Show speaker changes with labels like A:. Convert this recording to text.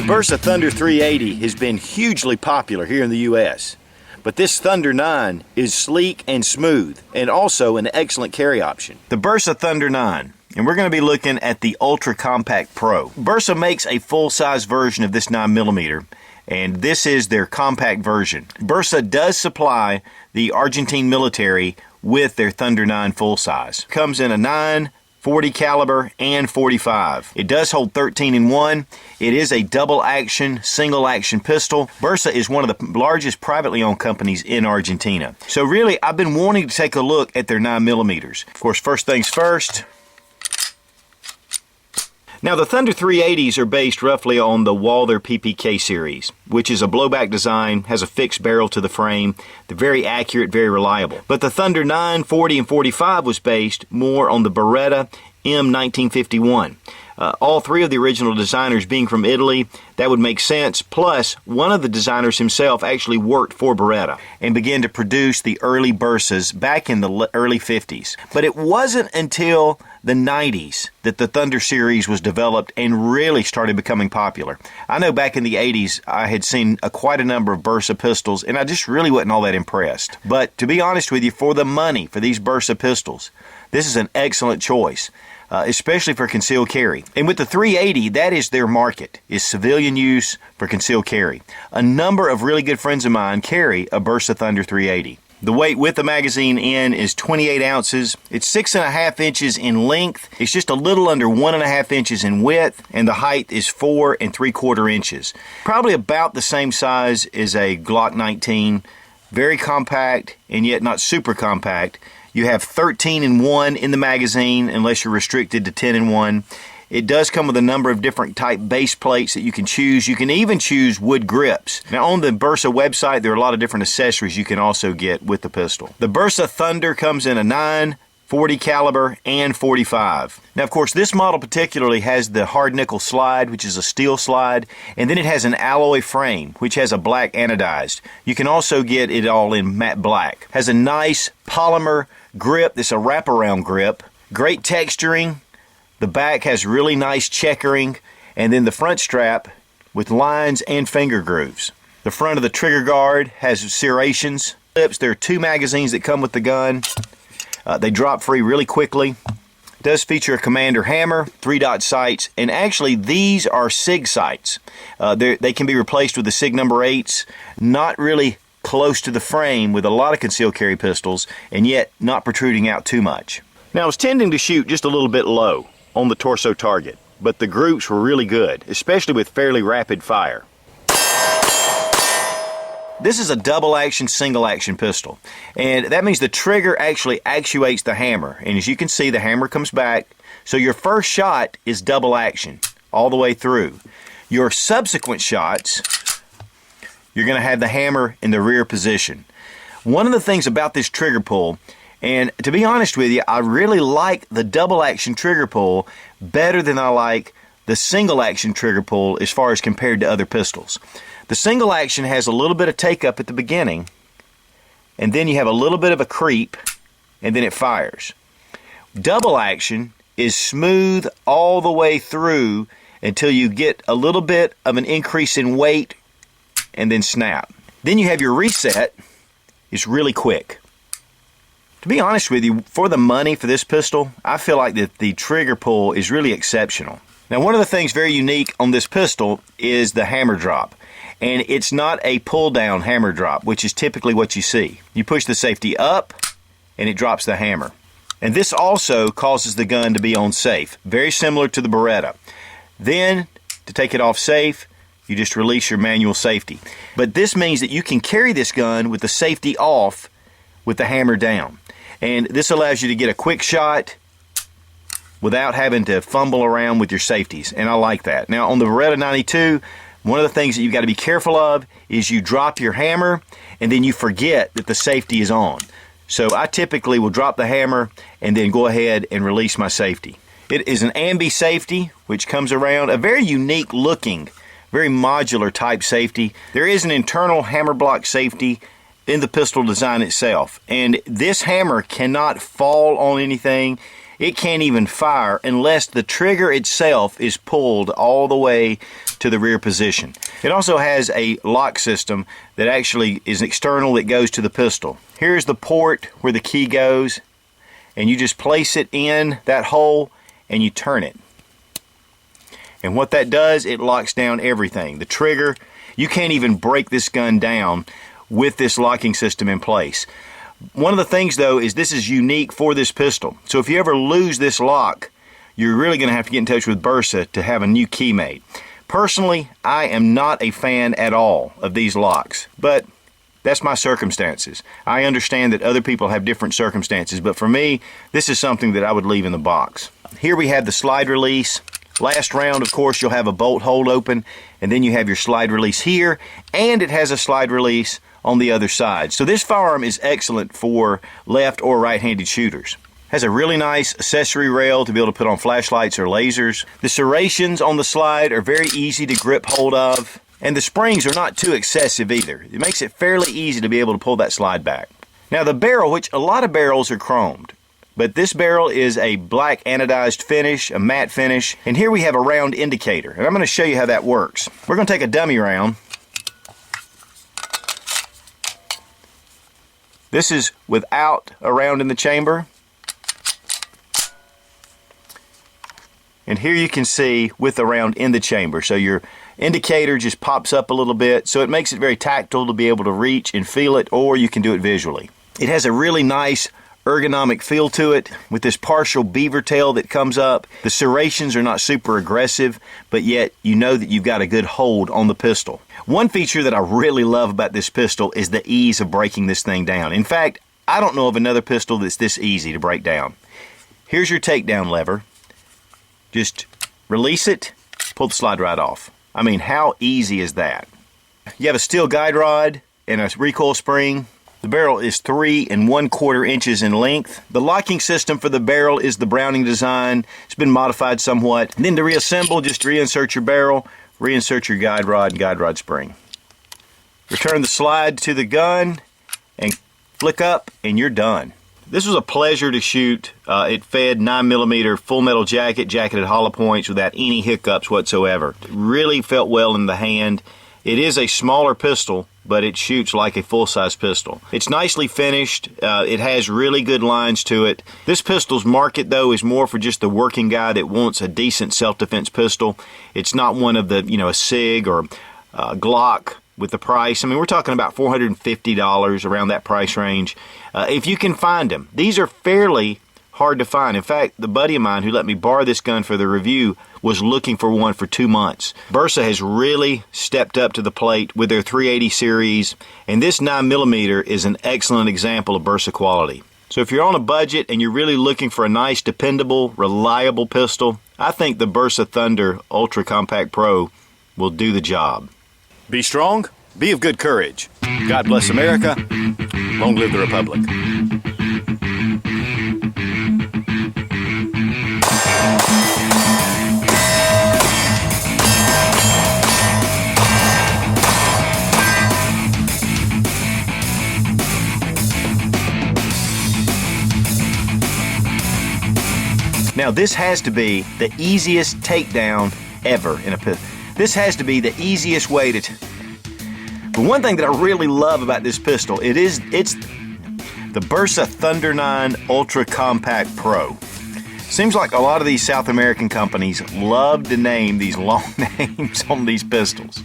A: Bersa Thunder 380 has been hugely popular here in the U.S., but this Thunder 9 is sleek and smooth, and also an excellent carry option. The Bersa Thunder 9, and we're going to be looking at the Ultra Compact Pro. Bersa makes a full-size version of this 9mm, and this is their compact version. Bersa does supply the Argentine military with their Thunder 9 full-size. Comes in a 9, 40 caliber, and 45. It does hold 13 in 1. It is a double action, single action pistol. Bersa is one of the largest privately owned companies in Argentina. So really, I've been wanting to take a look at their 9mm. Of course, first things first. Now, the Thunder 380s are based roughly on the Walther PPK series, which is a blowback design, has a fixed barrel to the frame. They're very accurate, very reliable. But the Thunder 9, 40, and 45 was based more on the Beretta M1951. All three of the original designers being from Italy, that would make sense. Plus, one of the designers himself actually worked for Beretta and began to produce the early Bersas back in the early 50s. But it wasn't until the 90s that the Thunder series was developed and really started becoming popular. I know back in the 80s I had seen quite a number of Bersa pistols, and I just really wasn't all that impressed. But to be honest with you, for the money for these Bersa pistols, this is an excellent choice. Especially for concealed carry. And with the 380, that is their market, is civilian use for concealed carry. A number of really good friends of mine carry a Bersa Thunder 380. The weight with the magazine in is 28 ounces. It's 6.5 inches in length. It's just a little under 1.5 inches in width, and the height is 4 3/4 inches. Probably about the same size as a Glock 19. Very compact, and yet not super compact. You have 13 in 1 in the magazine, unless you're restricted to 10 in 1. It does come with a number of different type base plates that you can choose. You can even choose wood grips. Now, on the Bersa website, there are a lot of different accessories you can also get with the pistol. The Bersa Thunder comes in a 9, 40 caliber, and 45. Now, of course, this model particularly has the hard nickel slide, which is a steel slide, and then it has an alloy frame, which has a black anodized. You can also get it all in matte black. Has a nice polymer grip. That's a wraparound grip. Great texturing. The back has really nice checkering, and then the front strap with lines and finger grooves. The front of the trigger guard has serrations. There are 2 magazines that come with the gun. They drop free really quickly. It does feature a commander hammer, 3-dot sights, and actually these are SIG sights. They can be replaced with the SIG number 8s. Not really close to the frame with a lot of concealed carry pistols, and yet not protruding out too much. Now, I was tending to shoot just a little bit low on the torso target, but the groups were really good, especially with fairly rapid fire. This is a double action, single action pistol, and that means the trigger actually actuates the hammer, and as you can see, the hammer comes back, so your first shot is double action all the way through. Your subsequent shots, you're going to have the hammer in the rear position. One of the things about this trigger pull, and to be honest with you, I really like the double action trigger pull better than I like the single action trigger pull as far as compared to other pistols. The single action has a little bit of take up at the beginning, and then you have a little bit of a creep, and then it fires. Double action is smooth all the way through until you get a little bit of an increase in weight, and then snap. Then you have your reset. It's really quick. To be honest with you, for the money for this pistol, I feel like that the trigger pull is really exceptional. Now, one of the things very unique on this pistol is the hammer drop. And it's not a pull-down hammer drop, which is typically what you see. You push the safety up, and it drops the hammer. And this also causes the gun to be on safe, very similar to the Beretta. Then, to take it off safe, you just release your manual safety. But this means that you can carry this gun with the safety off with the hammer down. And this allows you to get a quick shot without having to fumble around with your safeties. And I like that. Now, on the Beretta 92, one of the things that you've got to be careful of is you drop your hammer and then you forget that the safety is on. So I typically will drop the hammer and then go ahead and release my safety. It is an ambi safety, which comes around a very unique looking, very modular type safety. There is an internal hammer block safety in the pistol design itself, and this hammer cannot fall on anything. it can't even fire unless the trigger itself is pulled all the way to the rear position. It also has a lock system that actually is external that goes to the pistol. Here's the port where the key goes, and you just place it in that hole and you turn it. And what that does, it locks down everything. The trigger, you can't even break this gun down with this locking system in place. One of the things though is this is unique for this pistol. So if you ever lose this lock, you're really going to have to get in touch with Bersa to have a new key made. Personally, I am not a fan at all of these locks, but that's my circumstances. I understand that other people have different circumstances, but for me, this is something that I would leave in the box. Here we have the slide release. Last round, of course, you'll have a bolt hold open, and then you have your slide release here, and it has a slide release on the other side. So this firearm is excellent for left or right-handed shooters. Has a really nice accessory rail to be able to put on flashlights or lasers. The serrations on the slide are very easy to grip hold of, and the springs are not too excessive either. It makes it fairly easy to be able to pull that slide back. Now the barrel, which a lot of barrels are chromed, but this barrel is a black anodized finish, a matte finish, and here we have a round indicator, and I'm going to show you how that works. We're going to take a dummy round. This is without a round in the chamber. And here you can see with the round in the chamber. So your indicator just pops up a little bit, so it makes it very tactile to be able to reach and feel it, or you can do it visually. It has a really nice ergonomic feel to it with this partial beaver tail that comes up. The serrations are not super aggressive, but yet you know that you've got a good hold on the pistol. One feature that I really love about this pistol is the ease of breaking this thing down. In fact, I don't know of another pistol that's this easy to break down. Here's your takedown lever. Just release it, pull the slide right off. I mean, how easy is that? You have a steel guide rod and a recoil spring. The barrel is 3 1/4 inches in length. The locking system for the barrel is the Browning design. It's been modified somewhat. And then to reassemble, just reinsert your barrel, reinsert your guide rod and guide rod spring. Return the slide to the gun and flick up and you're done. This was a pleasure to shoot. It fed 9mm full metal jacketed hollow points without any hiccups whatsoever. It really felt well in the hand. It is a smaller pistol, but it shoots like a full-size pistol. It's nicely finished. It has really good lines to it. This pistol's market, though, is more for just the working guy that wants a decent self-defense pistol. It's not one of the, a SIG or Glock with the price. I mean, we're talking about $450, around that price range. If you can find them. These are fairly hard to find. In fact, the buddy of mine who let me borrow this gun for the review was looking for one for 2 months. Bersa has really stepped up to the plate with their 380 series, and this 9mm is an excellent example of Bersa quality. So if you're on a budget and you're really looking for a nice, dependable, reliable pistol, I think the Bersa Thunder Ultra Compact Pro will do the job. Be strong, be of good courage. God bless America. Long live the Republic. Now this has to be the easiest takedown ever in a pistol. This has to be the easiest way to... But one thing that I really love about this pistol, it's the Bersa Thunder 9 Ultra Compact Pro. Seems like a lot of these South American companies love to name these long names on these pistols.